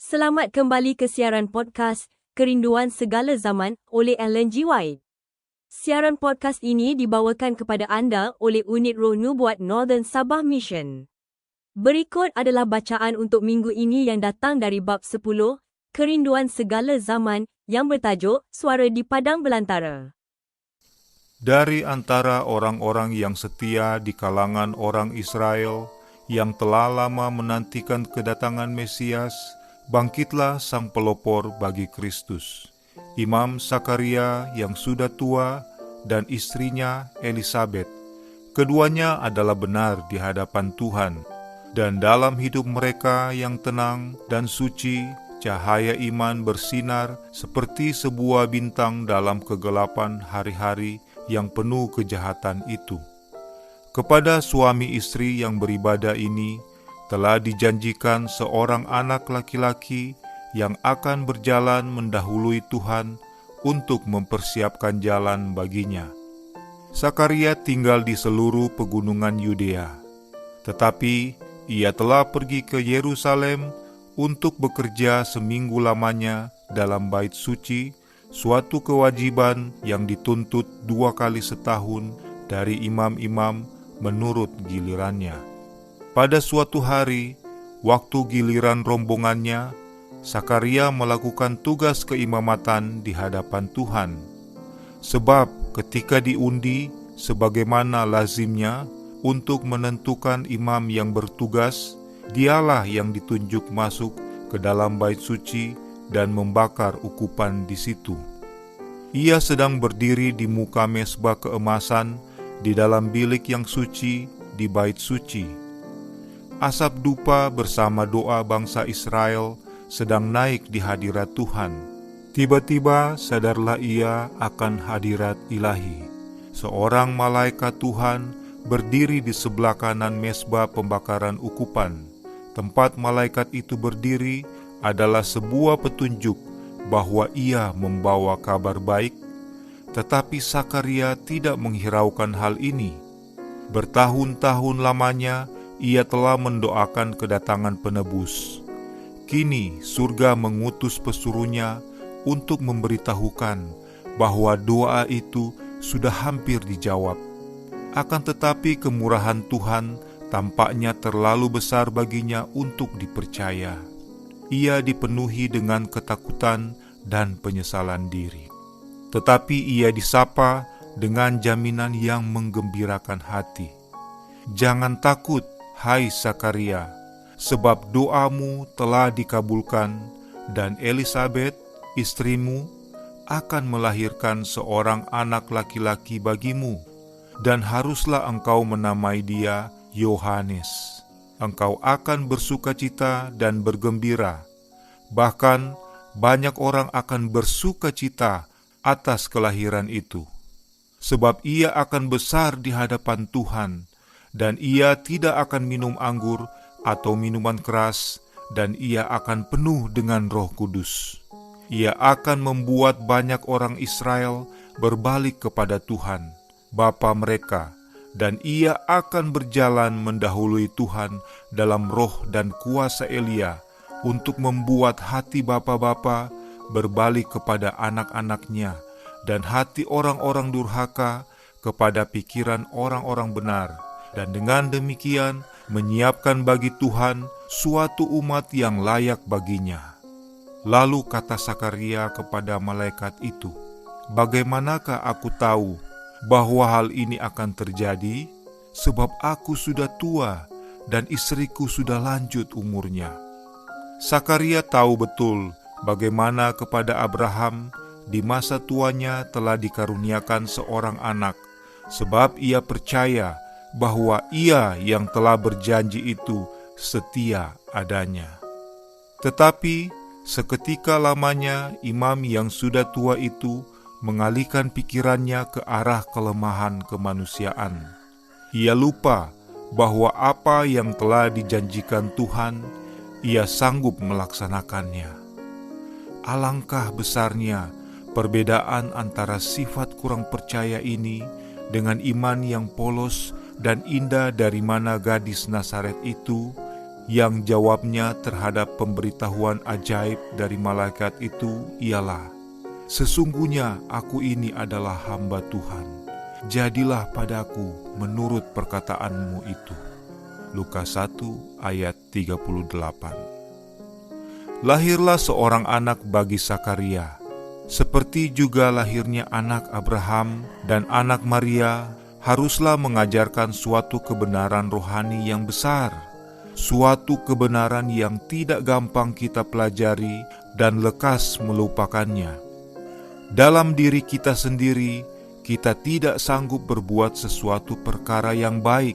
Selamat kembali ke siaran podcast Kerinduan Segala Zaman oleh Ellen G. White. Siaran podcast ini dibawakan kepada anda oleh Unit Roh Nubuat Northern Sabah Mission. Berikut adalah bacaan untuk minggu ini yang datang dari bab 10, Kerinduan Segala Zaman, yang bertajuk Suara di Padang Belantara. Dari antara orang-orang yang setia di kalangan orang Israel yang telah lama menantikan kedatangan Mesias, bangkitlah sang pelopor bagi Kristus, Imam Sakaria yang sudah tua dan istrinya Elisabet. Keduanya adalah benar di hadapan Tuhan, dan dalam hidup mereka yang tenang dan suci, cahaya iman bersinar seperti sebuah bintang dalam kegelapan hari-hari yang penuh kejahatan itu. Kepada suami istri yang beribadah ini, telah dijanjikan seorang anak laki-laki yang akan berjalan mendahului Tuhan untuk mempersiapkan jalan baginya. Sakaria tinggal di seluruh pegunungan Yudea, tetapi ia telah pergi ke Yerusalem untuk bekerja seminggu lamanya dalam bait suci, suatu kewajiban yang dituntut 2 kali setahun dari imam-imam menurut gilirannya. Pada suatu hari, waktu giliran rombongannya, Sakaria melakukan tugas keimamatan di hadapan Tuhan. Sebab ketika diundi, sebagaimana lazimnya untuk menentukan imam yang bertugas, dialah yang ditunjuk masuk ke dalam bait suci dan membakar ukupan di situ. Ia sedang berdiri di muka mezbah keemasan di dalam bilik yang suci di bait suci. Asap dupa bersama doa bangsa Israel sedang naik di hadirat Tuhan. Tiba-tiba sadarlah ia akan hadirat ilahi. Seorang malaikat Tuhan berdiri di sebelah kanan mezbah pembakaran ukupan. Tempat malaikat itu berdiri adalah sebuah petunjuk bahwa ia membawa kabar baik, tetapi Sakaria tidak menghiraukan hal ini. Bertahun-tahun lamanya ia telah mendoakan kedatangan penebus. Kini surga mengutus pesuruhnya untuk memberitahukan bahwa doa itu sudah hampir dijawab. Akan tetapi kemurahan Tuhan tampaknya terlalu besar baginya untuk dipercaya. Ia dipenuhi dengan ketakutan dan penyesalan diri. Tetapi ia disapa dengan jaminan yang menggembirakan hati. Jangan takut, hai Sakaria, sebab doamu telah dikabulkan, dan Elisabet, istrimu, akan melahirkan seorang anak laki-laki bagimu, dan haruslah engkau menamai dia Yohanes. Engkau akan bersukacita dan bergembira, bahkan banyak orang akan bersukacita atas kelahiran itu, sebab ia akan besar di hadapan Tuhan, dan ia tidak akan minum anggur atau minuman keras, dan ia akan penuh dengan Roh Kudus. Ia akan membuat banyak orang Israel berbalik kepada Tuhan, Bapa mereka, dan ia akan berjalan mendahului Tuhan dalam roh dan kuasa Elia, untuk membuat hati bapa-bapa berbalik kepada anak-anaknya, dan hati orang-orang durhaka kepada pikiran orang-orang benar, dan dengan demikian menyiapkan bagi Tuhan suatu umat yang layak baginya. Lalu kata Sakaria kepada malaikat itu, bagaimanakah aku tahu bahwa hal ini akan terjadi? Sebab aku sudah tua dan istriku sudah lanjut umurnya. Sakaria tahu betul bagaimana kepada Abraham di masa tuanya telah dikaruniakan seorang anak, sebab ia percaya bahwa ia yang telah berjanji itu setia adanya. Tetapi seketika lamanya imam yang sudah tua itu mengalihkan pikirannya ke arah kelemahan kemanusiaan. Ia lupa bahwa apa yang telah dijanjikan Tuhan, ia sanggup melaksanakannya. Alangkah besarnya perbedaan antara sifat kurang percaya ini dengan iman yang polos dan indah dari mana gadis Nazaret itu, yang jawabnya terhadap pemberitahuan ajaib dari malaikat itu ialah, "Sesungguhnya aku ini adalah hamba Tuhan. Jadilah padaku menurut perkataanmu itu." Lukas 1 ayat 38. Lahirlah seorang anak bagi Sakaria, seperti juga lahirnya anak Abraham dan anak Maria, haruslah mengajarkan suatu kebenaran rohani yang besar, suatu kebenaran yang tidak gampang kita pelajari dan lekas melupakannya. Dalam diri kita sendiri, kita tidak sanggup berbuat sesuatu perkara yang baik,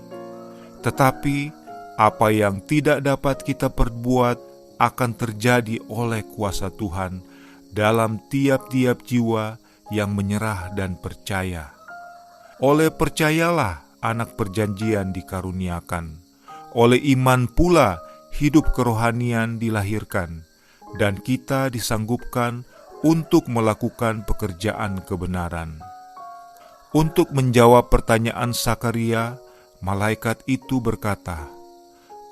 tetapi apa yang tidak dapat kita perbuat akan terjadi oleh kuasa Tuhan dalam tiap-tiap jiwa yang menyerah dan percaya. Oleh percayalah anak perjanjian dikaruniakan, oleh iman pula hidup kerohanian dilahirkan, dan kita disanggupkan untuk melakukan pekerjaan kebenaran. Untuk menjawab pertanyaan Sakaria, malaikat itu berkata,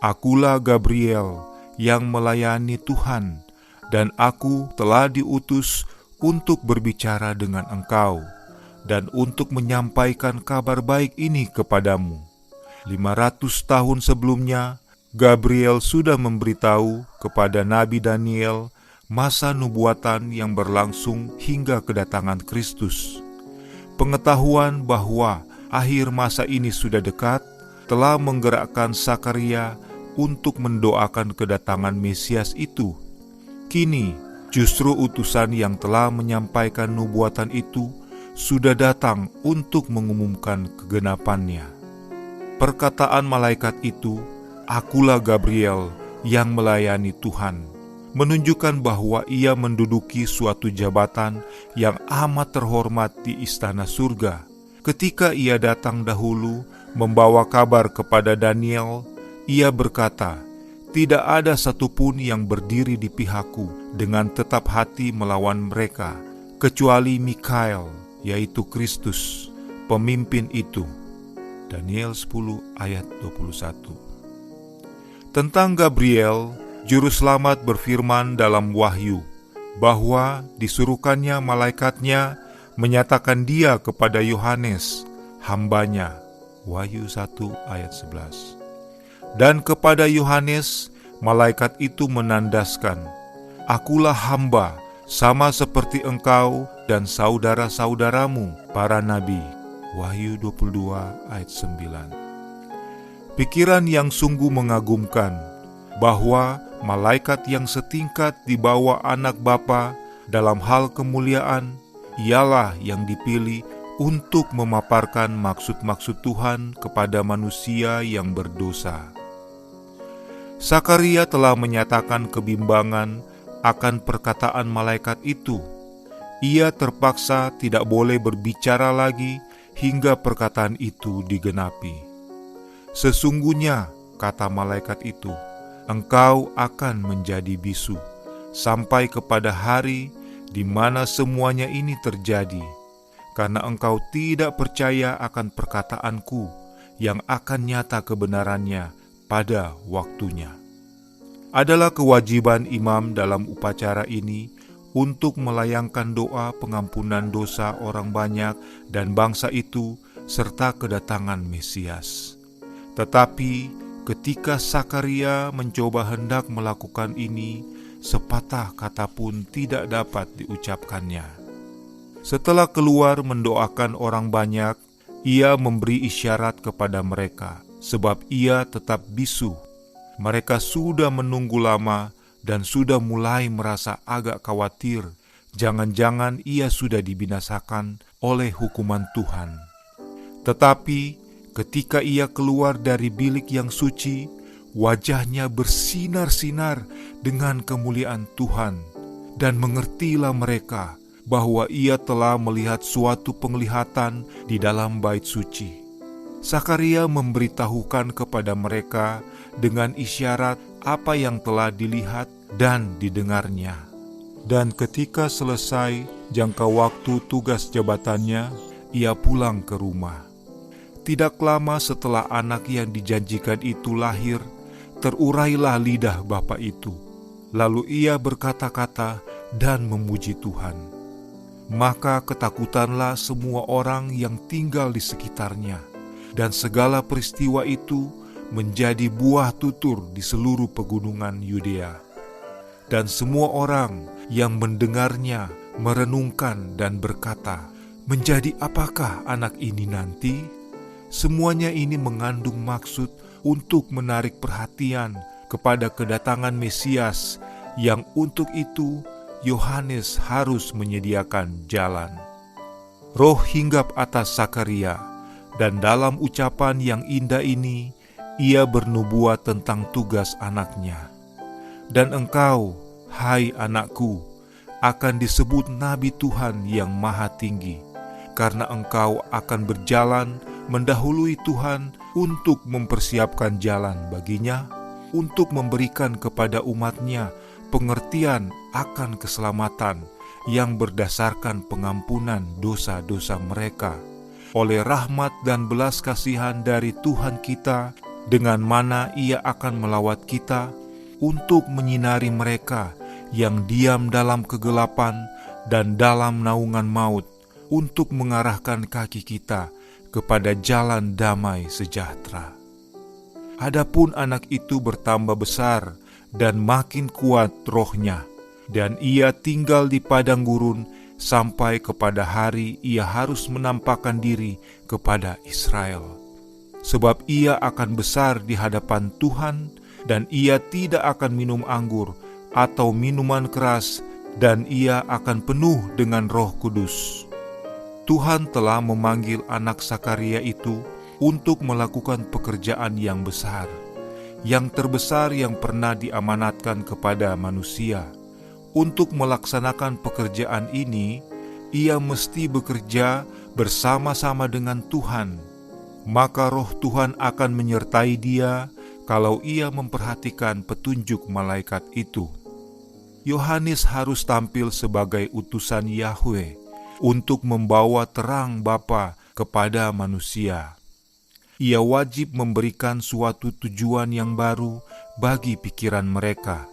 "Akulah Gabriel yang melayani Tuhan, dan aku telah diutus untuk berbicara dengan engkau, dan untuk menyampaikan kabar baik ini kepadamu." 500 tahun sebelumnya, Gabriel sudah memberitahu kepada Nabi Daniel masa nubuatan yang berlangsung hingga kedatangan Kristus. Pengetahuan bahwa akhir masa ini sudah dekat telah menggerakkan Sakaria untuk mendoakan kedatangan Mesias itu. Kini, justru utusan yang telah menyampaikan nubuatan itu sudah datang untuk mengumumkan kegenapannya. Perkataan malaikat itu, "Akulah Gabriel yang melayani Tuhan," menunjukkan bahwa ia menduduki suatu jabatan yang amat terhormat di istana surga. Ketika ia datang dahulu membawa kabar kepada Daniel, ia berkata, "Tidak ada satupun yang berdiri di pihakku dengan tetap hati melawan mereka, kecuali Mikael, yaitu Kristus, pemimpin itu." Daniel 10 ayat 21. Tentang Gabriel, Juru Selamat berfirman dalam Wahyu, bahwa disuruhkannya malaikatnya menyatakan dia kepada Yohanes, hambanya. Wahyu 1 ayat 11. Dan kepada Yohanes, malaikat itu menandaskan, "Akulah hamba, sama seperti engkau dan saudara-saudaramu, para nabi." Wahyu 22 ayat 9. Pikiran yang sungguh mengagumkan, bahwa malaikat yang setingkat di bawah anak Bapa dalam hal kemuliaan, ialah yang dipilih untuk memaparkan maksud-maksud Tuhan kepada manusia yang berdosa. Sakaria telah menyatakan kebimbangan akan perkataan malaikat itu. Ia terpaksa tidak boleh berbicara lagi hingga perkataan itu digenapi. "Sesungguhnya," kata malaikat itu, "engkau akan menjadi bisu sampai kepada hari di mana semuanya ini terjadi, karena engkau tidak percaya akan perkataanku yang akan nyata kebenarannya pada waktunya." Adalah kewajiban imam dalam upacara ini untuk melayangkan doa pengampunan dosa orang banyak dan bangsa itu serta kedatangan Mesias. Tetapi ketika Sakaria mencoba hendak melakukan ini, sepatah kata pun tidak dapat diucapkannya. Setelah keluar mendoakan orang banyak, ia memberi isyarat kepada mereka, sebab ia tetap bisu. Mereka sudah menunggu lama dan sudah mulai merasa agak khawatir, jangan-jangan ia sudah dibinasakan oleh hukuman Tuhan. Tetapi ketika ia keluar dari bilik yang suci, wajahnya bersinar-sinar dengan kemuliaan Tuhan, dan mengertilah mereka bahwa ia telah melihat suatu penglihatan di dalam bait suci. Sakaria memberitahukan kepada mereka dengan isyarat apa yang telah dilihat dan didengarnya. Dan ketika selesai jangka waktu tugas jabatannya, ia pulang ke rumah. Tidak lama setelah anak yang dijanjikan itu lahir, terurailah lidah bapa itu. Lalu ia berkata-kata dan memuji Tuhan. Maka ketakutanlah semua orang yang tinggal di sekitarnya, dan segala peristiwa itu menjadi buah tutur di seluruh pegunungan Yudea. Dan semua orang yang mendengarnya merenungkan dan berkata, "Menjadi apakah anak ini nanti?" Semuanya ini mengandung maksud untuk menarik perhatian kepada kedatangan Mesias, yang untuk itu Yohanes harus menyediakan jalan. Roh hinggap atas Zakaria, dan dalam ucapan yang indah ini ia bernubuat tentang tugas anaknya. Dan engkau, hai anakku, akan disebut Nabi Tuhan yang Maha Tinggi, karena engkau akan berjalan mendahului Tuhan untuk mempersiapkan jalan baginya, untuk memberikan kepada umatnya pengertian akan keselamatan yang berdasarkan pengampunan dosa-dosa mereka, oleh rahmat dan belas kasihan dari Tuhan kita, dengan mana Ia akan melawat kita untuk menyinari mereka yang diam dalam kegelapan dan dalam naungan maut, untuk mengarahkan kaki kita kepada jalan damai sejahtera. Adapun anak itu bertambah besar dan makin kuat rohnya, dan ia tinggal di padang gurun sampai kepada hari ia harus menampakkan diri kepada Israel. Sebab ia akan besar di hadapan Tuhan, dan ia tidak akan minum anggur atau minuman keras, dan ia akan penuh dengan Roh Kudus. Tuhan telah memanggil anak Zakaria itu untuk melakukan pekerjaan yang besar, yang terbesar yang pernah diamanatkan kepada manusia. Untuk melaksanakan pekerjaan ini, ia mesti bekerja bersama-sama dengan Tuhan. Maka Roh Tuhan akan menyertai dia kalau ia memperhatikan petunjuk malaikat itu. Yohanes harus tampil sebagai utusan Yahweh untuk membawa terang Bapa kepada manusia. Ia wajib memberikan suatu tujuan yang baru bagi pikiran mereka.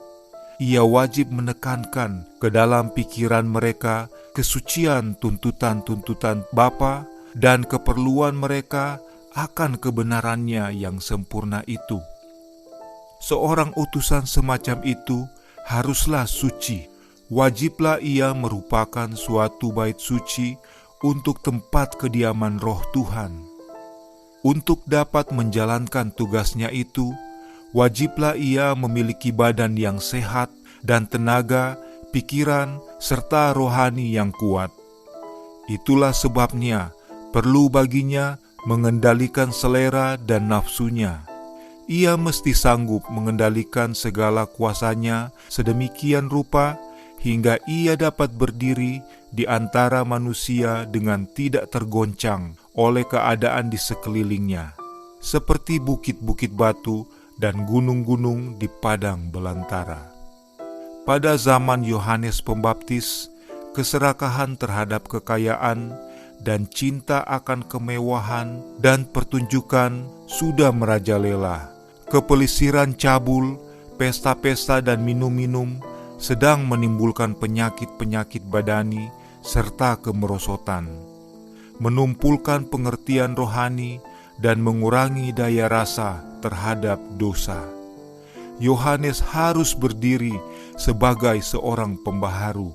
Ia wajib menekankan ke dalam pikiran mereka kesucian tuntutan-tuntutan Bapa dan keperluan mereka akan kebenarannya yang sempurna itu. Seorang utusan semacam itu haruslah suci. Wajiblah ia merupakan suatu bait suci untuk tempat kediaman Roh Tuhan. Untuk dapat menjalankan tugasnya itu, wajiblah ia memiliki badan yang sehat dan tenaga, pikiran, serta rohani yang kuat. Itulah sebabnya perlu baginya mengendalikan selera dan nafsunya. Ia mesti sanggup mengendalikan segala kuasanya sedemikian rupa hingga ia dapat berdiri di antara manusia dengan tidak tergoncang oleh keadaan di sekelilingnya, seperti bukit-bukit batu dan gunung-gunung di padang belantara. Pada zaman Yohanes Pembaptis, keserakahan terhadap kekayaan dan cinta akan kemewahan dan pertunjukan sudah merajalela. Kepelisiran cabul, pesta-pesta dan minum-minum sedang menimbulkan penyakit-penyakit badani serta kemerosotan, menumpulkan pengertian rohani dan mengurangi daya rasa terhadap dosa. Yohanes harus berdiri sebagai seorang pembaharu.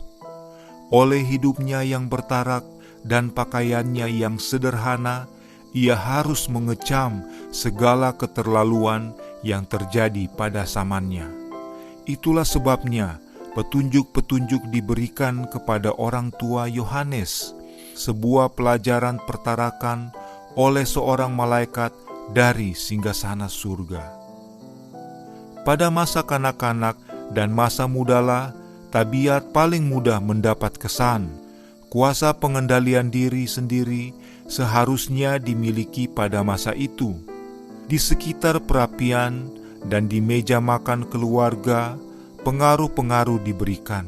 Oleh hidupnya yang bertarak dan pakaiannya yang sederhana, ia harus mengecam segala keterlaluan yang terjadi pada zamannya. Itulah sebabnya petunjuk-petunjuk diberikan kepada orang tua Yohanes, sebuah pelajaran pertarakan oleh seorang malaikat dari singgasana surga. Pada masa kanak-kanak dan masa mudalah, tabiat paling mudah mendapat kesan. Kuasa pengendalian diri sendiri seharusnya dimiliki pada masa itu. Di sekitar perapian dan di meja makan keluarga, pengaruh-pengaruh diberikan,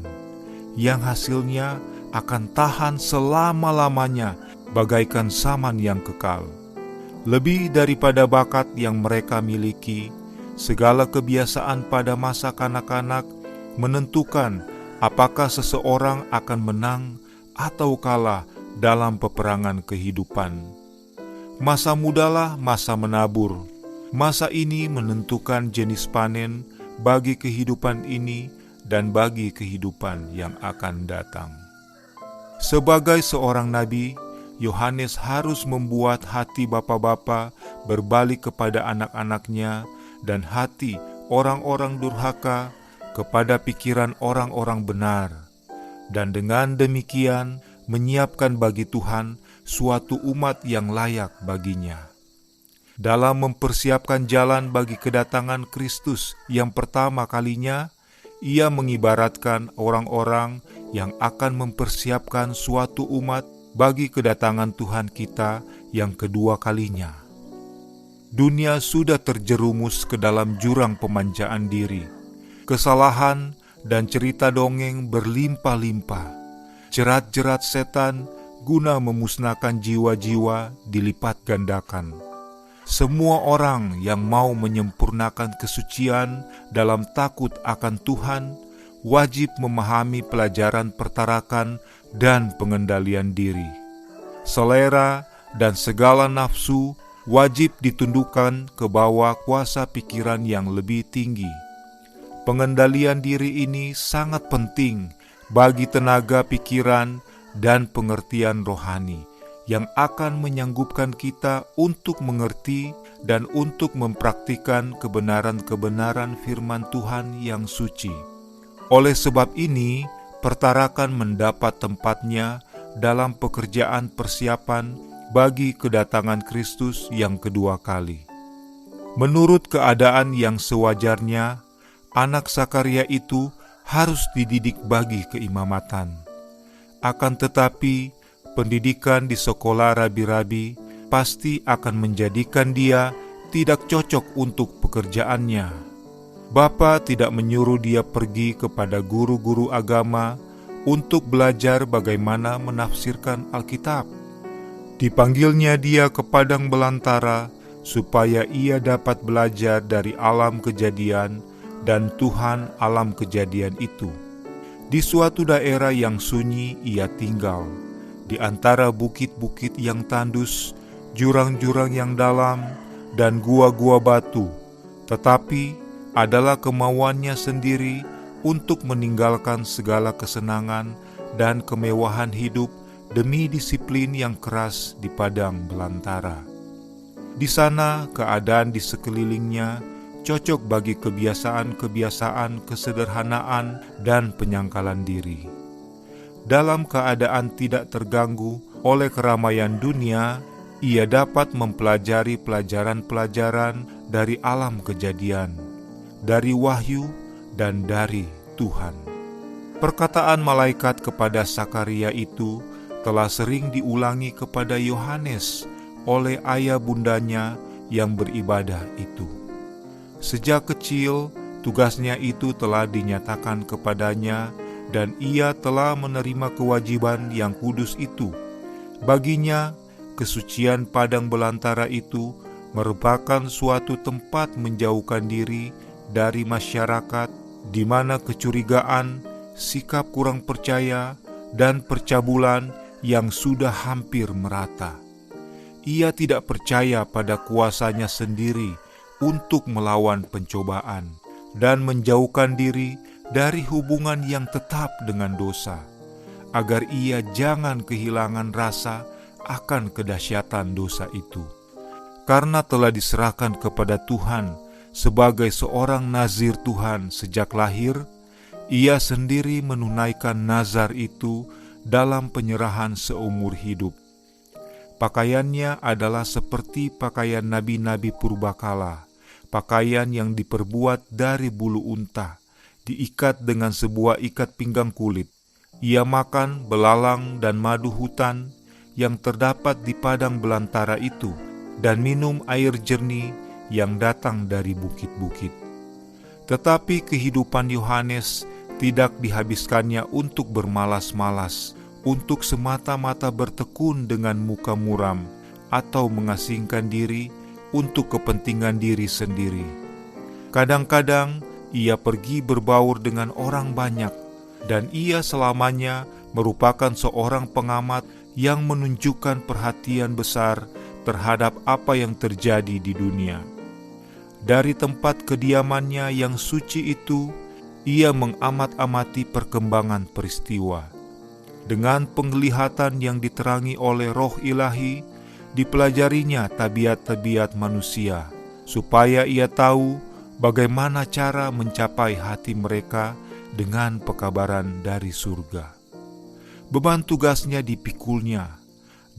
yang hasilnya akan tahan selama-lamanya bagaikan saman yang kekal. Lebih daripada bakat yang mereka miliki, Segala kebiasaan pada masa kanak-kanak menentukan apakah seseorang akan menang atau kalah dalam peperangan kehidupan. Masa mudalah masa menabur. Masa ini menentukan jenis panen bagi kehidupan ini dan bagi kehidupan yang akan datang. Sebagai seorang nabi, Yohanes harus membuat hati bapa-bapa berbalik kepada anak-anaknya dan hati orang-orang durhaka kepada pikiran orang-orang benar, dan dengan demikian menyiapkan bagi Tuhan suatu umat yang layak baginya. Dalam mempersiapkan jalan bagi kedatangan Kristus yang pertama kalinya, Ia mengibaratkan orang-orang yang akan mempersiapkan suatu umat bagi kedatangan Tuhan kita yang kedua kalinya. Dunia sudah terjerumus ke dalam jurang pemanjaan diri. Kesalahan dan cerita dongeng berlimpah-limpah. Jerat-jerat setan guna memusnahkan jiwa-jiwa dilipat gandakan. Semua orang yang mau menyempurnakan kesucian dalam takut akan Tuhan wajib memahami pelajaran pertarakan dan pengendalian diri. Selera dan segala nafsu wajib ditundukkan ke bawah kuasa pikiran yang lebih tinggi. Pengendalian diri ini sangat penting bagi tenaga pikiran dan pengertian rohani yang akan menyanggupkan kita untuk mengerti dan untuk mempraktikkan kebenaran-kebenaran firman Tuhan yang suci. Oleh sebab ini, pertarakan mendapat tempatnya dalam pekerjaan persiapan bagi kedatangan Kristus yang kedua kali. Menurut keadaan yang sewajarnya, anak Sakaria itu harus dididik bagi keimamatan. Akan tetapi, pendidikan di sekolah rabi-rabi pasti akan menjadikan dia tidak cocok untuk pekerjaannya. Bapa tidak menyuruh dia pergi kepada guru-guru agama untuk belajar bagaimana menafsirkan Alkitab. Dipanggilnya dia ke padang belantara supaya ia dapat belajar dari alam kejadian dan Tuhan alam kejadian itu. Di suatu daerah yang sunyi ia tinggal, di antara bukit-bukit yang tandus, jurang-jurang yang dalam, dan gua-gua batu. Tetapi adalah kemauannya sendiri untuk meninggalkan segala kesenangan dan kemewahan hidup demi disiplin yang keras di padang belantara. Di sana keadaan di sekelilingnya cocok bagi kebiasaan-kebiasaan kesederhanaan dan penyangkalan diri. Dalam keadaan tidak terganggu oleh keramaian dunia, ia dapat mempelajari pelajaran-pelajaran dari alam kejadian, dari wahyu dan dari Tuhan. Perkataan malaikat kepada Sakaria itu telah sering diulangi kepada Yohanes oleh ayah bundanya yang beribadah itu. Sejak kecil, tugasnya itu telah dinyatakan kepadanya dan ia telah menerima kewajiban yang kudus itu. Baginya, kesucian padang belantara itu merupakan suatu tempat menjauhkan diri dari masyarakat di mana kecurigaan, sikap kurang percaya, dan percabulan yang sudah hampir merata. Ia tidak percaya pada kuasanya sendiri untuk melawan pencobaan dan menjauhkan diri dari hubungan yang tetap dengan dosa, agar ia jangan kehilangan rasa akan kedahsyatan dosa itu. Karena telah diserahkan kepada Tuhan sebagai seorang nazir Tuhan sejak lahir, ia sendiri menunaikan nazar itu dalam penyerahan seumur hidup. Pakaiannya adalah seperti pakaian nabi-nabi purbakala, pakaian yang diperbuat dari bulu unta, diikat dengan sebuah ikat pinggang kulit. Ia makan belalang dan madu hutan yang terdapat di padang belantara itu, dan minum air jernih yang datang dari bukit-bukit. Tetapi kehidupan Yohanes tidak dihabiskannya untuk bermalas-malas, untuk semata-mata bertekun dengan muka muram, atau mengasingkan diri untuk kepentingan diri sendiri. Kadang-kadang ia pergi berbaur dengan orang banyak, dan ia selamanya merupakan seorang pengamat yang menunjukkan perhatian besar terhadap apa yang terjadi di dunia. Dari tempat kediamannya yang suci itu, ia mengamat-amati perkembangan peristiwa. Dengan penglihatan yang diterangi oleh Roh Ilahi, dipelajarinya tabiat-tabiat manusia, supaya ia tahu bagaimana cara mencapai hati mereka dengan pekabaran dari surga. Beban tugasnya dipikulnya.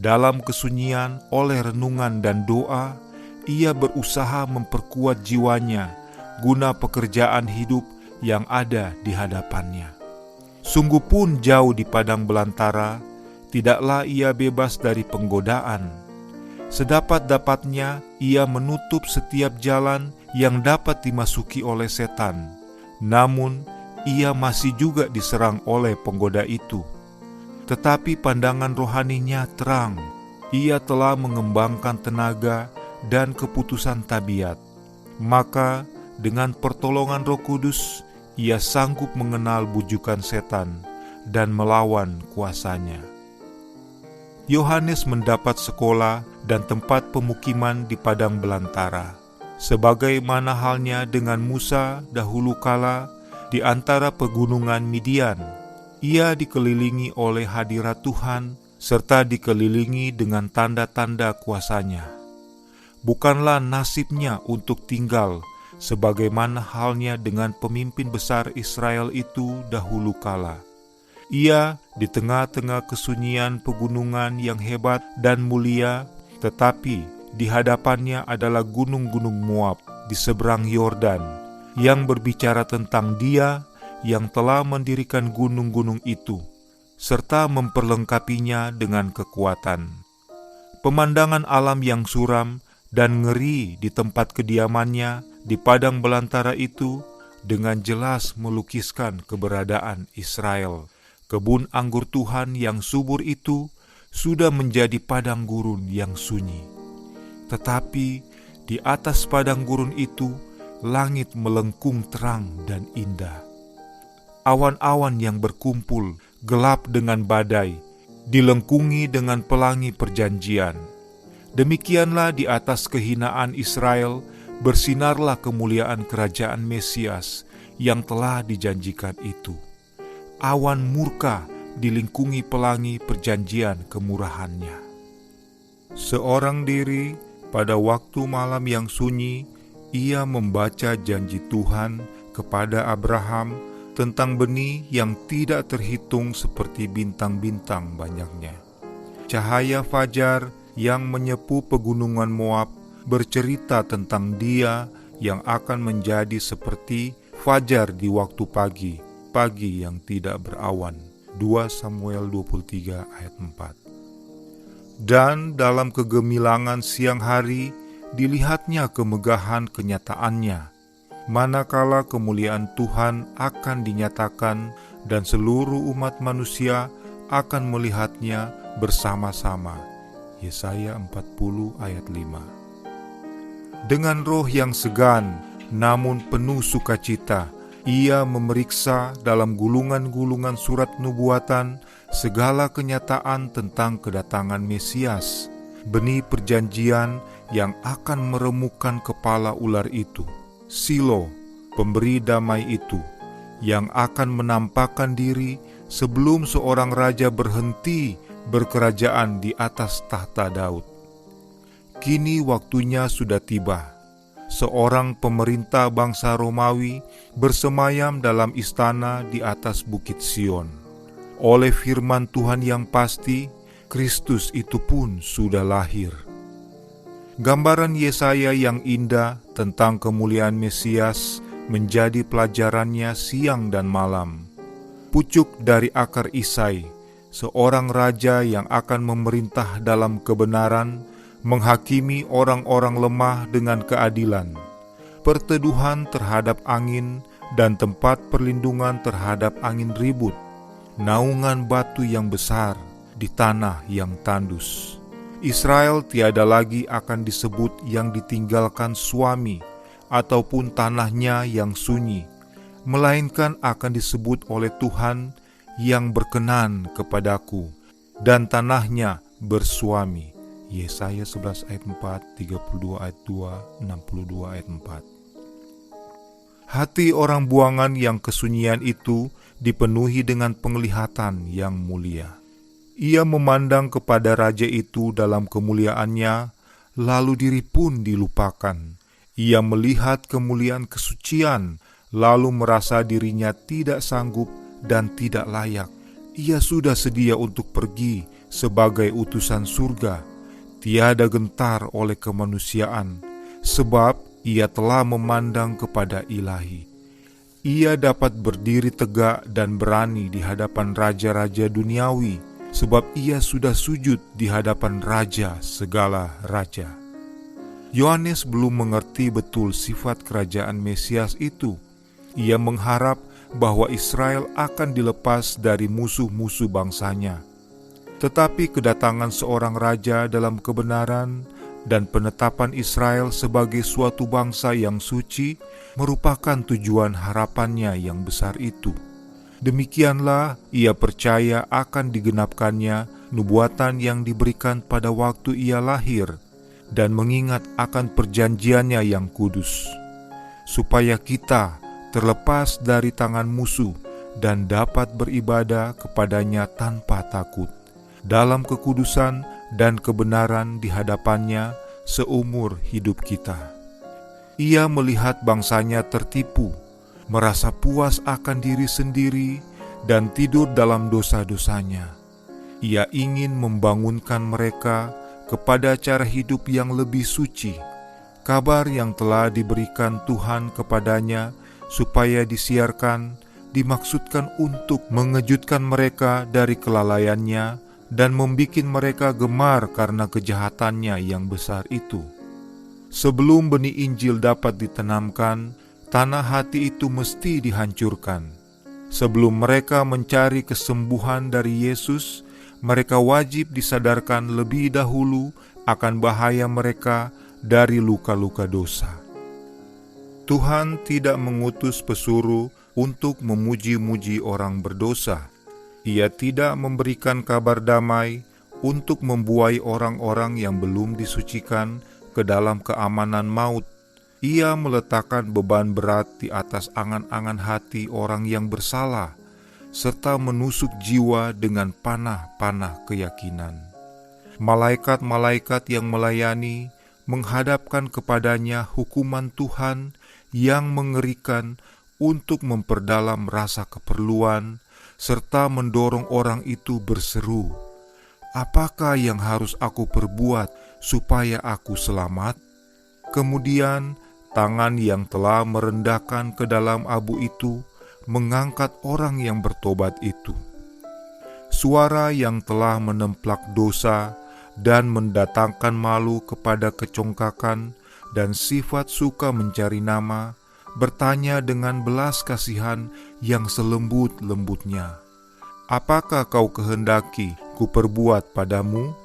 Dalam kesunyian oleh renungan dan doa, ia berusaha memperkuat jiwanya guna pekerjaan hidup yang ada di hadapannya. Sungguh pun jauh di padang belantara, tidaklah ia bebas dari penggodaan. Sedapat-dapatnya ia menutup setiap jalan yang dapat dimasuki oleh setan. Namun, ia masih juga diserang oleh penggoda itu. Tetapi pandangan rohaninya terang. Ia telah mengembangkan tenaga dan keputusan tabiat. Maka, dengan pertolongan Roh Kudus, ia sanggup mengenal bujukan setan dan melawan kuasanya. Yohanes mendapat sekolah dan tempat pemukiman di padang belantara. Sebagaimana halnya dengan Musa dahulu kala di antara pegunungan Midian, ia dikelilingi oleh hadirat Tuhan serta dikelilingi dengan tanda-tanda kuasanya. Bukanlah nasibnya untuk tinggal sebagaimana halnya dengan pemimpin besar Israel itu dahulu kala. Ia di tengah-tengah kesunyian pegunungan yang hebat dan mulia, tetapi di hadapannya adalah gunung-gunung Moab di seberang Yordan, yang berbicara tentang Dia yang telah mendirikan gunung-gunung itu, serta memperlengkapinya dengan kekuatan. Pemandangan alam yang suram dan ngeri di tempat kediamannya di padang belantara itu dengan jelas melukiskan keberadaan Israel. Kebun anggur Tuhan yang subur itu sudah menjadi padang gurun yang sunyi. Tetapi di atas padang gurun itu, langit melengkung terang dan indah. Awan-awan yang berkumpul, gelap dengan badai, dilengkungi dengan pelangi perjanjian. Demikianlah di atas kehinaan Israel, bersinarlah kemuliaan kerajaan Mesias yang telah dijanjikan itu. Awan murka dilingkungi pelangi perjanjian kemurahannya. Seorang diri pada waktu malam yang sunyi, ia membaca janji Tuhan kepada Abraham tentang benih yang tidak terhitung seperti bintang-bintang banyaknya. Cahaya fajar yang menyepu pegunungan Moab bercerita tentang Dia yang akan menjadi seperti fajar di waktu pagi, pagi yang tidak berawan. 2 Samuel 23 ayat 4. Dan dalam kegemilangan siang hari dilihatnya kemegahan kenyataannya, manakala kemuliaan Tuhan akan dinyatakan dan seluruh umat manusia akan melihatnya bersama-sama. Yesaya 40 ayat 5. Dengan roh yang segan namun penuh sukacita, ia memeriksa dalam gulungan-gulungan surat nubuatan segala kenyataan tentang kedatangan Mesias, benih perjanjian yang akan meremukkan kepala ular itu, Silo, pemberi damai itu, yang akan menampakkan diri sebelum seorang raja berhenti berkerajaan di atas tahta Daud. Kini waktunya sudah tiba. Seorang pemerintah bangsa Romawi bersemayam dalam istana di atas bukit Sion. Oleh firman Tuhan yang pasti, Kristus itu pun sudah lahir. Gambaran Yesaya yang indah tentang kemuliaan Mesias menjadi pelajarannya siang dan malam. Pucuk dari akar Isai, seorang raja yang akan memerintah dalam kebenaran, menghakimi orang-orang lemah dengan keadilan, perteduhan terhadap angin dan tempat perlindungan terhadap angin ribut, naungan batu yang besar di tanah yang tandus. Israel tiada lagi akan disebut yang ditinggalkan suami ataupun tanahnya yang sunyi, melainkan akan disebut oleh Tuhan yang berkenan kepadaku, dan tanahnya bersuami. Yesaya 11 ayat 4, 32 ayat 2, 62 ayat 4. Hati orang buangan yang kesunyian itu dipenuhi dengan penglihatan yang mulia. Ia memandang kepada raja itu dalam kemuliaannya, lalu diri pun dilupakan. Ia melihat kemuliaan kesucian, lalu merasa dirinya tidak sanggup dan tidak layak. Ia sudah sedia untuk pergi sebagai utusan surga, tiada gentar oleh kemanusiaan, sebab ia telah memandang kepada Ilahi. Ia dapat berdiri tegak dan berani di hadapan raja-raja duniawi, sebab ia sudah sujud di hadapan raja segala raja. Yohanes belum mengerti betul sifat kerajaan Mesias itu. Ia mengharap bahwa Israel akan dilepas dari musuh-musuh bangsanya. Tetapi kedatangan seorang raja dalam kebenaran dan penetapan Israel sebagai suatu bangsa yang suci merupakan tujuan harapannya yang besar itu. Demikianlah ia percaya akan digenapkannya nubuatan yang diberikan pada waktu ia lahir, dan mengingat akan perjanjiannya yang kudus, supaya kita terlepas dari tangan musuh dan dapat beribadah kepadanya tanpa takut, dalam kekudusan dan kebenaran di hadapannya seumur hidup kita. Ia melihat bangsanya tertipu, merasa puas akan diri sendiri, dan tidur dalam dosa-dosanya. Ia ingin membangunkan mereka kepada cara hidup yang lebih suci, kabar yang telah diberikan Tuhan kepadanya supaya disiarkan, dimaksudkan untuk mengejutkan mereka dari kelalaiannya dan membikin mereka gemar karena kejahatannya yang besar itu. Sebelum benih Injil dapat ditanamkan, tanah hati itu mesti dihancurkan. Sebelum mereka mencari kesembuhan dari Yesus, mereka wajib disadarkan lebih dahulu akan bahaya mereka dari luka-luka dosa. Tuhan tidak mengutus pesuruh untuk memuji-muji orang berdosa. Ia tidak memberikan kabar damai untuk membuai orang-orang yang belum disucikan ke dalam keamanan maut. Ia meletakkan beban berat di atas angan-angan hati orang yang bersalah, serta menusuk jiwa dengan panah-panah keyakinan. Malaikat-malaikat yang melayani menghadapkan kepadanya hukuman Tuhan yang mengerikan untuk memperdalam rasa keperluan, serta mendorong orang itu berseru, "Apakah yang harus aku perbuat supaya aku selamat?" Kemudian tangan yang telah merendahkan ke dalam abu itu mengangkat orang yang bertobat itu. Suara yang telah menemplak dosa dan mendatangkan malu kepada kecongkakan dan sifat suka mencari nama, bertanya dengan belas kasihan yang selembut-lembutnya, "Apakah kau kehendaki kuperbuat padamu?"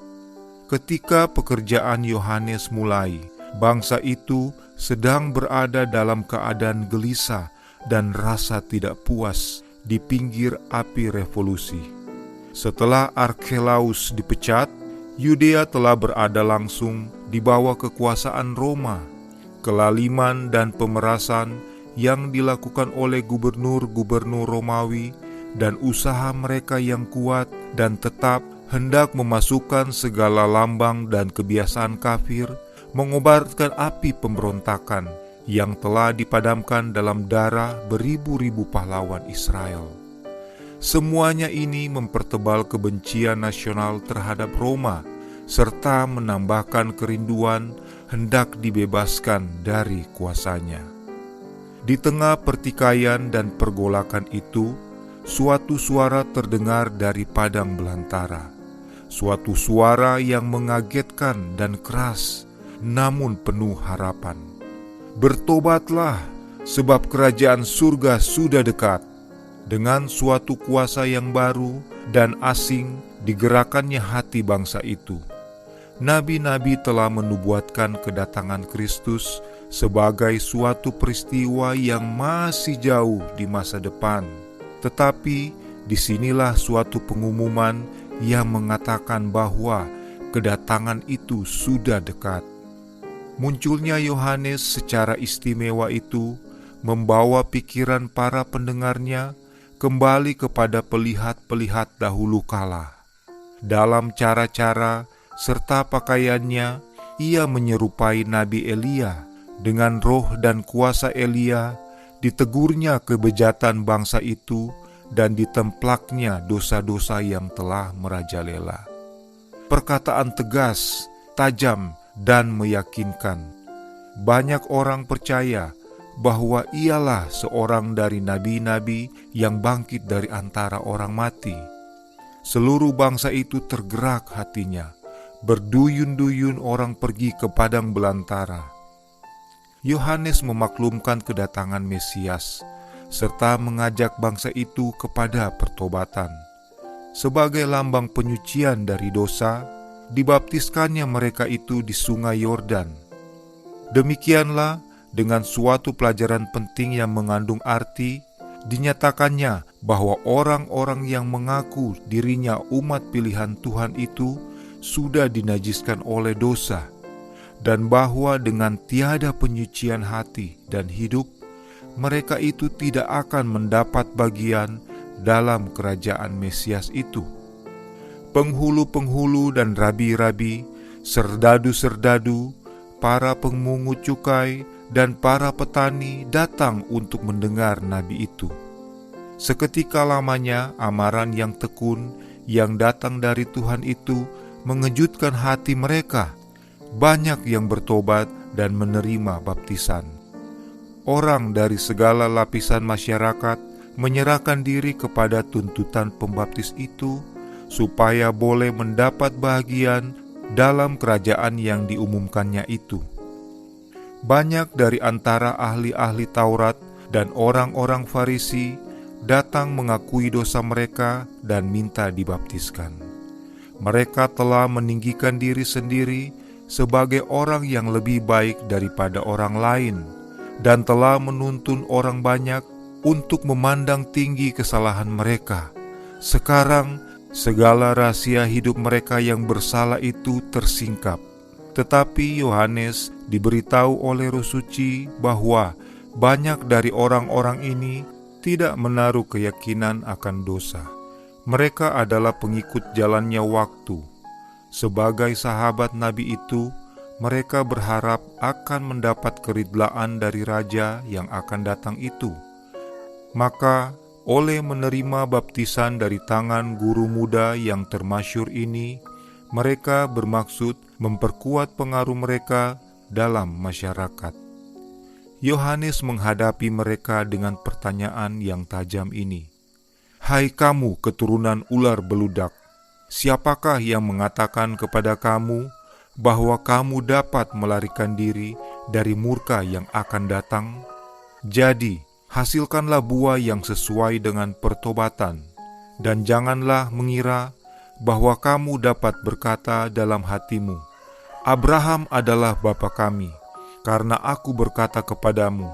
Ketika pekerjaan Yohanes mulai, bangsa itu sedang berada dalam keadaan gelisah dan rasa tidak puas di pinggir api revolusi. Setelah Archelaus dipecat, Yudea telah berada langsung di bawah kekuasaan Roma. Kelaliman dan pemerasan yang dilakukan oleh gubernur-gubernur Romawi dan usaha mereka yang kuat dan tetap hendak memasukkan segala lambang dan kebiasaan kafir, mengobarkan api pemberontakan yang telah dipadamkan dalam darah beribu-ribu pahlawan Israel. Semuanya ini mempertebal kebencian nasional terhadap Roma, serta menambahkan kerinduan hendak dibebaskan dari kuasanya. Di tengah pertikaian dan pergolakan itu, suatu suara terdengar dari padang belantara. Suatu suara yang mengagetkan dan keras, namun penuh harapan. "Bertobatlah, sebab kerajaan surga sudah dekat." Dengan suatu kuasa yang baru dan asing digerakkannya hati bangsa itu. Nabi-nabi telah menubuatkan kedatangan Kristus sebagai suatu peristiwa yang masih jauh di masa depan. Tetapi disinilah suatu pengumuman yang mengatakan bahwa kedatangan itu sudah dekat. Munculnya Yohanes secara istimewa itu membawa pikiran para pendengarnya kembali kepada pelihat-pelihat dahulu kala. Dalam cara-cara serta pakaiannya, ia menyerupai Nabi Elia. Dengan roh dan kuasa Elia, ditegurnya kebejatan bangsa itu dan ditemplaknya dosa-dosa yang telah merajalela. Perkataan tegas, tajam, dan meyakinkan. Banyak orang percaya bahwa ialah seorang dari nabi-nabi yang bangkit dari antara orang mati. Seluruh bangsa itu tergerak hatinya. Berduyun-duyun orang pergi ke padang belantara. Yohanes memaklumkan kedatangan Mesias, serta mengajak bangsa itu kepada pertobatan. Sebagai lambang penyucian dari dosa, dibaptiskannya mereka itu di sungai Yordan. Demikianlah, dengan suatu pelajaran penting yang mengandung arti, dinyatakannya bahwa orang-orang yang mengaku dirinya umat pilihan Tuhan itu sudah dinajiskan oleh dosa, dan bahwa dengan tiada penyucian hati dan hidup, mereka itu tidak akan mendapat bagian dalam kerajaan Mesias itu. Penghulu-penghulu dan rabi-rabi, serdadu-serdadu, para pemungut cukai, dan para petani datang untuk mendengar nabi itu. Seketika lamanya amaran yang tekun yang datang dari Tuhan itu mengejutkan hati mereka. Banyak yang bertobat dan menerima baptisan. Orang dari segala lapisan masyarakat menyerahkan diri kepada tuntutan pembaptis itu supaya boleh mendapat bagian dalam kerajaan yang diumumkannya itu. Banyak dari antara ahli-ahli Taurat dan orang-orang Farisi datang mengakui dosa mereka dan minta dibaptiskan. Mereka telah meninggikan diri sendiri sebagai orang yang lebih baik daripada orang lain, dan telah menuntun orang banyak untuk memandang tinggi kesalahan mereka. Sekarang, segala rahasia hidup mereka yang bersalah itu tersingkap. Tetapi Yohanes diberitahu oleh Roh Suci bahwa banyak dari orang-orang ini tidak menaruh keyakinan akan dosa. Mereka adalah pengikut jalannya waktu. Sebagai sahabat Nabi itu, mereka berharap akan mendapat keridlaan dari Raja yang akan datang itu. Maka, oleh menerima baptisan dari tangan guru muda yang termasyhur ini, mereka bermaksud memperkuat pengaruh mereka dalam masyarakat. Yohanes menghadapi mereka dengan pertanyaan yang tajam ini. Hai kamu keturunan ular beludak! Siapakah yang mengatakan kepada kamu bahwa kamu dapat melarikan diri dari murka yang akan datang? Jadi, hasilkanlah buah yang sesuai dengan pertobatan, dan janganlah mengira bahwa kamu dapat berkata dalam hatimu, Abraham adalah bapa kami, karena aku berkata kepadamu,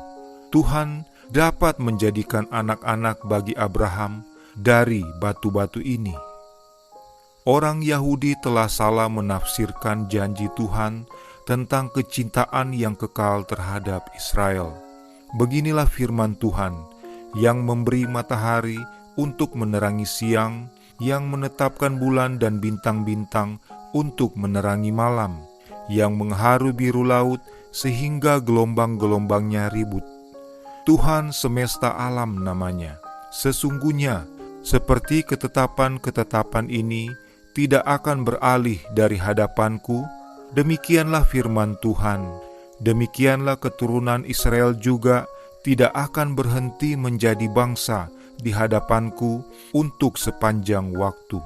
Tuhan dapat menjadikan anak-anak bagi Abraham dari batu-batu ini. Orang Yahudi telah salah menafsirkan janji Tuhan tentang kecintaan yang kekal terhadap Israel. Beginilah firman Tuhan, yang memberi matahari untuk menerangi siang, yang menetapkan bulan dan bintang-bintang untuk menerangi malam, yang mengharu biru laut sehingga gelombang-gelombangnya ribut. Tuhan semesta alam namanya. Sesungguhnya, seperti ketetapan-ketetapan ini tidak akan beralih dari hadapanku, demikianlah firman Tuhan. Demikianlah keturunan Israel juga tidak akan berhenti menjadi bangsa di hadapanku untuk sepanjang waktu.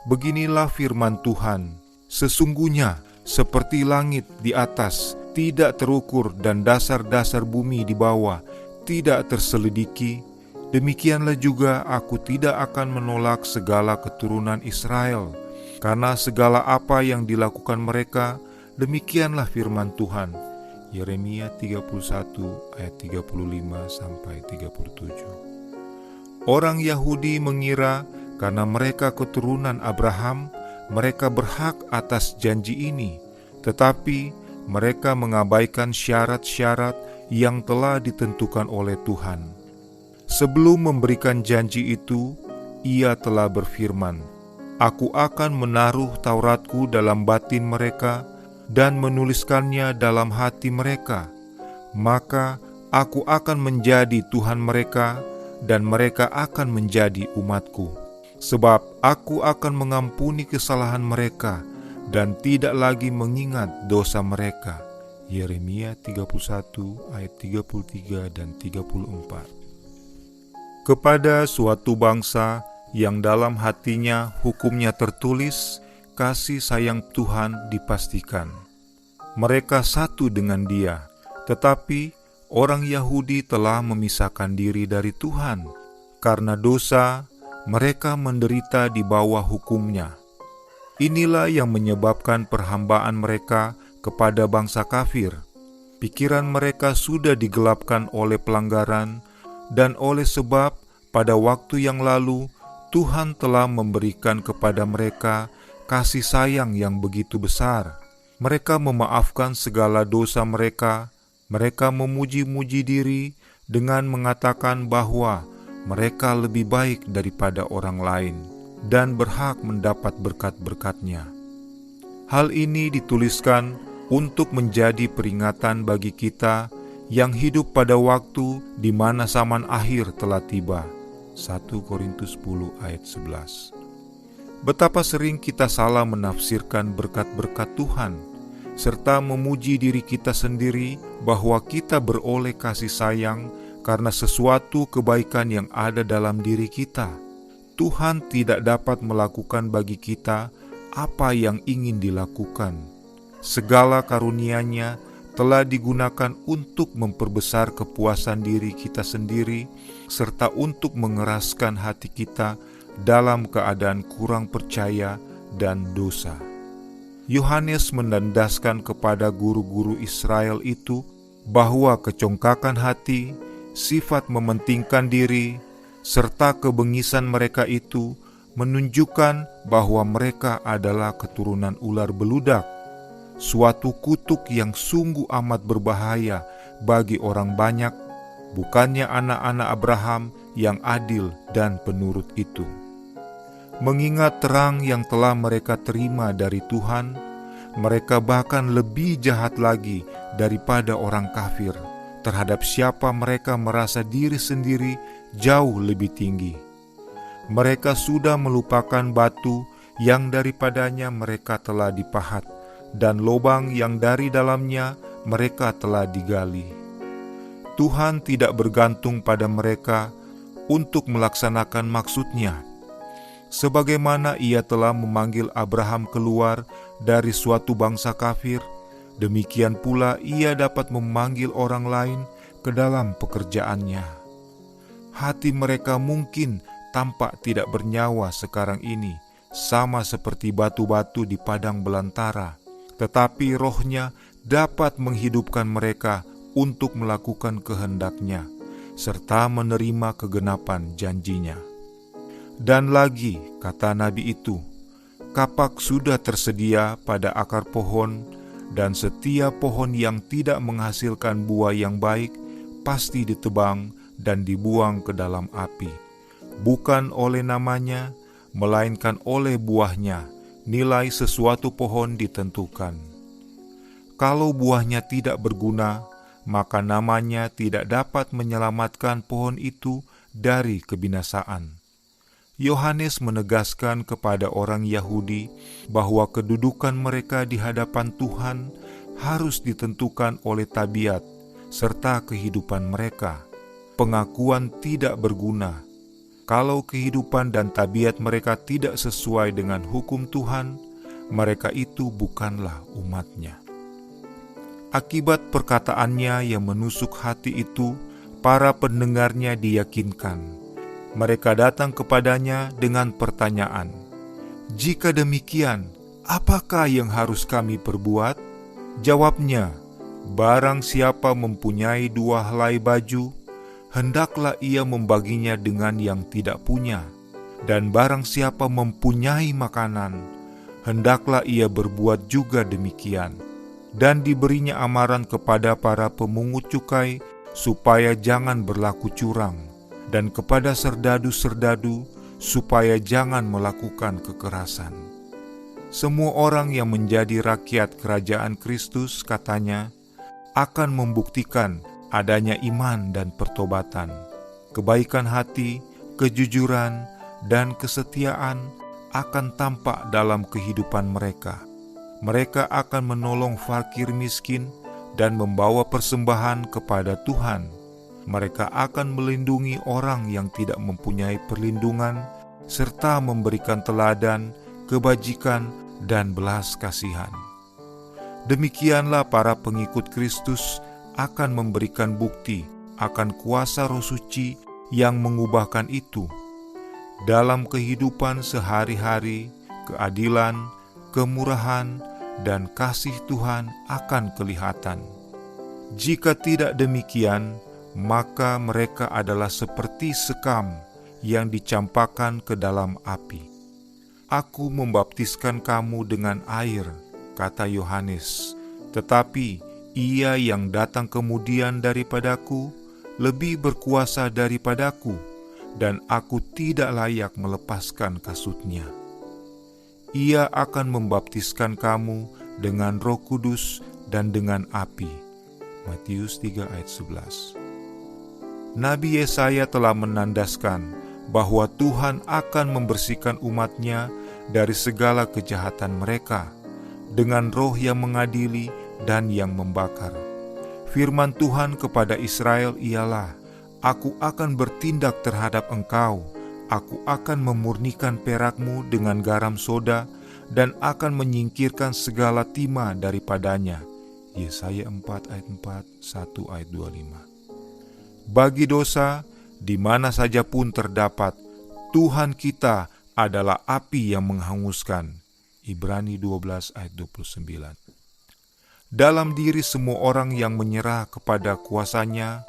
Beginilah firman Tuhan, sesungguhnya seperti langit di atas tidak terukur dan dasar-dasar bumi di bawah tidak terselidiki, demikianlah juga aku tidak akan menolak segala keturunan Israel, karena segala apa yang dilakukan mereka, demikianlah firman Tuhan, Yeremia 31 ayat 35-37. Orang Yahudi mengira karena mereka keturunan Abraham, mereka berhak atas janji ini, tetapi mereka mengabaikan syarat-syarat yang telah ditentukan oleh Tuhan. Sebelum memberikan janji itu, Ia telah berfirman, "Aku akan menaruh Tauratku dalam batin mereka dan menuliskannya dalam hati mereka. Maka Aku akan menjadi Tuhan mereka dan mereka akan menjadi umatku. Sebab Aku akan mengampuni kesalahan mereka dan tidak lagi mengingat dosa mereka." Yeremia 31 ayat 33 dan 34. Kepada suatu bangsa yang dalam hatinya hukumnya tertulis, kasih sayang Tuhan dipastikan. Mereka satu dengan Dia, tetapi orang Yahudi telah memisahkan diri dari Tuhan. Karena dosa, mereka menderita di bawah hukumnya. Inilah yang menyebabkan perhambaan mereka kepada bangsa kafir. Pikiran mereka sudah digelapkan oleh pelanggaran, dan oleh sebab pada waktu yang lalu Tuhan telah memberikan kepada mereka kasih sayang yang begitu besar. Mereka memaafkan segala dosa mereka. Mereka memuji-muji diri dengan mengatakan bahwa mereka lebih baik daripada orang lain dan berhak mendapat berkat-berkat-Nya. Hal ini dituliskan untuk menjadi peringatan bagi kita yang hidup pada waktu di mana zaman akhir telah tiba. 1 Korintus 10 ayat 11. Betapa sering kita salah menafsirkan berkat-berkat Tuhan, serta memuji diri kita sendiri bahwa kita beroleh kasih sayang karena sesuatu kebaikan yang ada dalam diri kita. Tuhan tidak dapat melakukan bagi kita apa yang ingin dilakukan. Segala karunia-Nya telah digunakan untuk memperbesar kepuasan diri kita sendiri, serta untuk mengeraskan hati kita dalam keadaan kurang percaya dan dosa. Yohanes menandaskan kepada guru-guru Israel itu bahwa kecongkakan hati, sifat mementingkan diri, serta kebengisan mereka itu menunjukkan bahwa mereka adalah keturunan ular beludak, suatu kutuk yang sungguh amat berbahaya bagi orang banyak, bukannya anak-anak Abraham yang adil dan penurut itu. Mengingat terang yang telah mereka terima dari Tuhan, mereka bahkan lebih jahat lagi daripada orang kafir, terhadap siapa mereka merasa diri sendiri jauh lebih tinggi. Mereka sudah melupakan batu yang daripadanya mereka telah dipahat, dan lubang yang dari dalamnya mereka telah digali. Tuhan tidak bergantung pada mereka untuk melaksanakan maksud-Nya. Sebagaimana Ia telah memanggil Abraham keluar dari suatu bangsa kafir, demikian pula Ia dapat memanggil orang lain ke dalam pekerjaan-Nya. Hati mereka mungkin tampak tidak bernyawa sekarang ini, sama seperti batu-batu di padang belantara, tetapi Roh-Nya dapat menghidupkan mereka untuk melakukan kehendak-Nya, serta menerima kegenapan janji-Nya. Dan lagi, kata Nabi itu, kapak sudah tersedia pada akar pohon, dan setiap pohon yang tidak menghasilkan buah yang baik pasti ditebang dan dibuang ke dalam api. Bukan oleh namanya, melainkan oleh buahnya nilai sesuatu pohon ditentukan. Kalau buahnya tidak berguna, maka namanya tidak dapat menyelamatkan pohon itu dari kebinasaan. Yohanes menegaskan kepada orang Yahudi bahwa kedudukan mereka di hadapan Tuhan harus ditentukan oleh tabiat serta kehidupan mereka. Pengakuan tidak berguna kalau kehidupan dan tabiat mereka tidak sesuai dengan hukum Tuhan. Mereka itu bukanlah umat-Nya. Akibat perkataannya yang menusuk hati itu, para pendengarnya diyakinkan. Mereka datang kepadanya dengan pertanyaan, "Jika demikian, apakah yang harus kami perbuat?" Jawabnya, Barang siapa mempunyai 2 helai baju, hendaklah ia membaginya dengan yang tidak punya. Dan barang siapa mempunyai makanan, hendaklah ia berbuat juga demikian. Dan diberinya amaran kepada para pemungut cukai, supaya jangan berlaku curang, dan kepada serdadu-serdadu, supaya jangan melakukan kekerasan. Semua orang yang menjadi rakyat kerajaan Kristus, katanya, akan membuktikan adanya iman dan pertobatan, kebaikan hati, kejujuran, dan kesetiaan akan tampak dalam kehidupan mereka. Mereka akan menolong fakir miskin dan membawa persembahan kepada Tuhan. Mereka akan melindungi orang yang tidak mempunyai perlindungan, serta memberikan teladan, kebajikan, dan belas kasihan. Demikianlah para pengikut Kristus akan memberikan bukti akan kuasa Roh Suci yang mengubahkan itu. Dalam kehidupan sehari-hari, keadilan, kemurahan, dan kasih Tuhan akan kelihatan. Jika tidak demikian, maka mereka adalah seperti sekam yang dicampakkan ke dalam api. Aku membaptiskan kamu dengan air, kata Yohanes, tetapi Ia yang datang kemudian daripadaku lebih berkuasa daripadaku, dan aku tidak layak melepaskan kasutnya. Ia akan membaptiskan kamu dengan Roh Kudus dan dengan api. Matius 3 ayat 11. Nabi Yesaya telah menandaskan bahwa Tuhan akan membersihkan umatnya dari segala kejahatan mereka, dengan roh yang mengadili dan yang membakar. Firman Tuhan kepada Israel ialah, Aku akan bertindak terhadap engkau, aku akan memurnikan perakmu dengan garam soda, dan akan menyingkirkan segala timah daripadanya. Yesaya 4 ayat 4, 1 ayat 25. Bagi dosa, di mana saja pun terdapat, Tuhan kita adalah api yang menghanguskan. Ibrani 12 ayat 29. Dalam diri semua orang yang menyerah kepada kuasanya,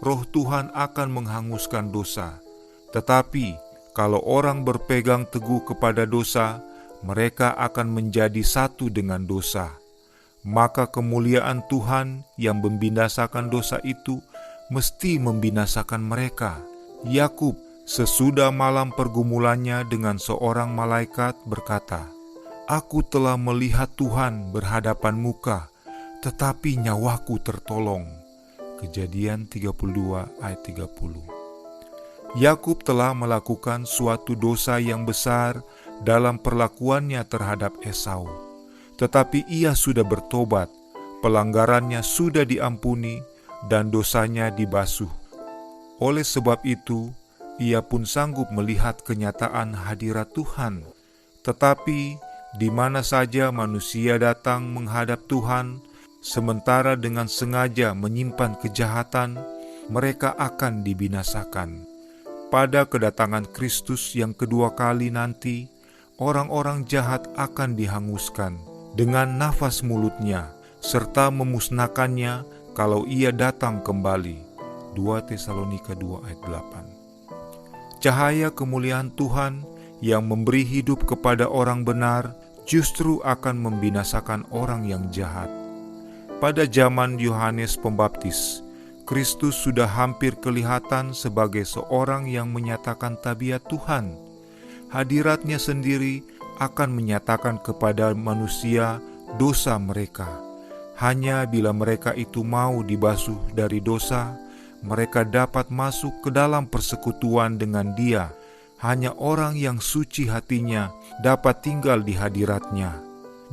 Roh Tuhan akan menghanguskan dosa. Tetapi kalau orang berpegang teguh kepada dosa, mereka akan menjadi satu dengan dosa. Maka kemuliaan Tuhan yang membinasakan dosa itu mesti membinasakan mereka. Yakub sesudah malam pergumulannya dengan seorang malaikat berkata, Aku telah melihat Tuhan berhadapan muka, tetapi nyawaku tertolong. Kejadian 32 ayat 30. Yakub telah melakukan suatu dosa yang besar dalam perlakuannya terhadap Esau. Tetapi ia sudah bertobat, pelanggarannya sudah diampuni, dan dosanya dibasuh. Oleh sebab itu, ia pun sanggup melihat kenyataan hadirat Tuhan. Tetapi di mana saja manusia datang menghadap Tuhan, sementara dengan sengaja menyimpan kejahatan, mereka akan dibinasakan. Pada kedatangan Kristus yang kedua kali nanti, orang-orang jahat akan dihanguskan dengan nafas mulutnya, serta memusnahkannya kalau ia datang kembali. 2 Tesalonika 2 ayat 8. Cahaya kemuliaan Tuhan yang memberi hidup kepada orang benar justru akan membinasakan orang yang jahat. Pada zaman Yohanes Pembaptis, Kristus sudah hampir kelihatan sebagai seorang yang menyatakan tabiat Tuhan. Hadiratnya sendiri akan menyatakan kepada manusia dosa mereka. Hanya bila mereka itu mau dibasuh dari dosa, mereka dapat masuk ke dalam persekutuan dengan Dia. Hanya orang yang suci hatinya dapat tinggal di hadiratnya.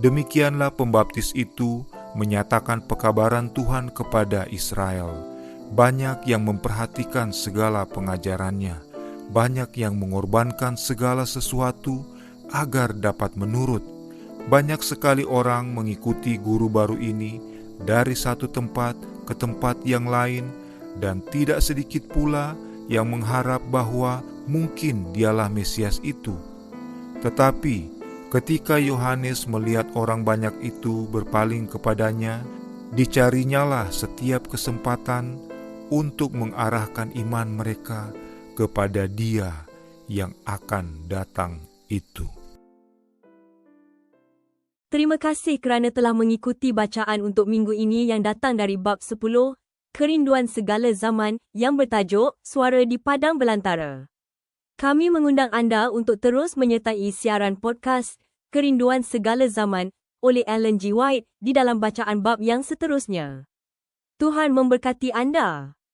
Demikianlah pembaptis itu menyatakan pekabaran Tuhan kepada Israel. Banyak yang memperhatikan segala pengajarannya, banyak yang mengorbankan segala sesuatu agar dapat menurut. Banyak sekali orang mengikuti guru baru ini dari satu tempat ke tempat yang lain, dan tidak sedikit pula yang mengharap bahwa mungkin dialah Mesias itu. Tetapi ketika Yohanes melihat orang banyak itu berpaling kepadanya, Dicarinyalah setiap kesempatan untuk mengarahkan iman mereka kepada Dia yang akan datang itu. Terima kasih kerana telah mengikuti bacaan untuk minggu ini yang datang dari bab 10, Kerinduan Segala Zaman, yang bertajuk Suara di Padang Belantara. Kami mengundang anda untuk terus menyertai siaran podcast Kerinduan Segala Zaman oleh Ellen G. White di dalam bacaan bab yang seterusnya. Tuhan memberkati anda.